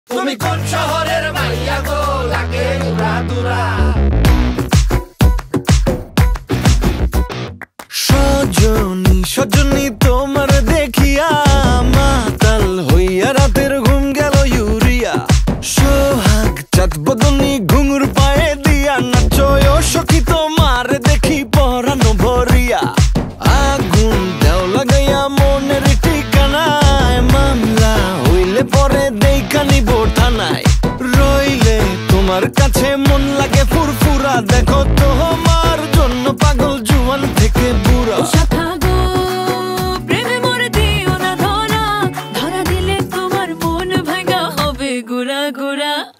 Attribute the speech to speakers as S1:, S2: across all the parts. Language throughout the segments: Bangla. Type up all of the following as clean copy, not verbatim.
S1: তুমি কোন শহরের মাইয়া গো লাগে উড়া দুরা
S2: সজনী সজনী তোমার দেখিয়া মাতাল হইয়া রাতের ঘুম গেল ইউরিয়া সোহাগ চাঁদ বদনী ঘুঙুর পায়ে দিয়া নাচয় সখী তোমার দেখি পরানো ভরিয়া আগুন দেও লাগাইয়া মনের ঠিকানায় মামলা হইলে পরে দেখা নিব থানায় রইলে তোমার কাছে মন লাগে ফুরফুরা দেখো তোমার জন্য পাগল জুয়ান থেকে বুড়া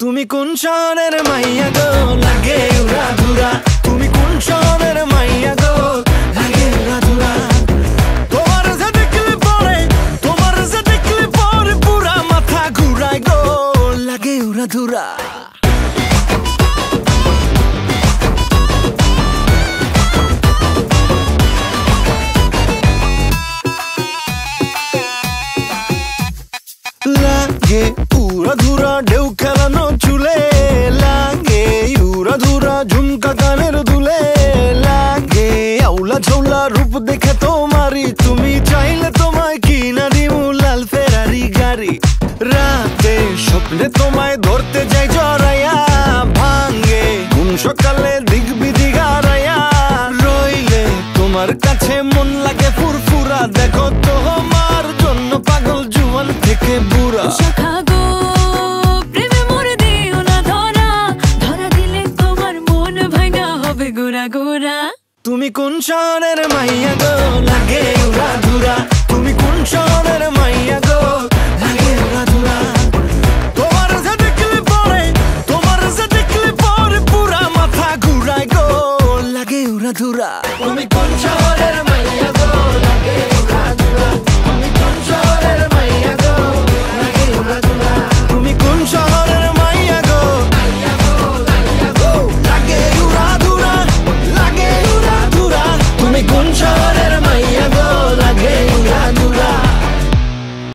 S2: তুমি কোন শহরের মাইয়া গো লাগে উড়া ধুরা তুমি কোন শহরের মাইয়া গো লাগে উড়া ধুরা তোমার যে দেখলে পরে পুরা মাথা ঘুরায় গো লাগে উড়া ধুরা লাগে উড়া ধুরা ঢেউ খেলানো চুলে লাগে উড়া ধুরা ঝুমকা কানের দুলে লাগে আউলা ঝৌলা রূপ দেখে তোমারি তুমি চাইলে তোমায় কিনা দিমু লাল ফেরারি গাড়ি রাতে স্বপ্নে তোমায় ধরতে যাই জড়াইয়া ভাঙ্গে ঘুম সকালে দিক বিধি গারাইয়া রইলে তোমার কাছে মন লাগে ফুরফুরা দেখো তোমার জন্য পাগল জুয়ান থেকে বুড়া তুমি কোন শহরের মাইয়া গো লাগে উড়া ধুরা তুমি কোন শহরের মাইয়া গো লাগে উড়া ধুরা তোমার যে দেখলে পরে পুরা মাথা ঘুরায় গো লাগে উড়া ধুরা
S1: তুমি কোন শহরের মাইয়া গো লাগে উড়া দুরা তুমি কোন শহরের মাইয়া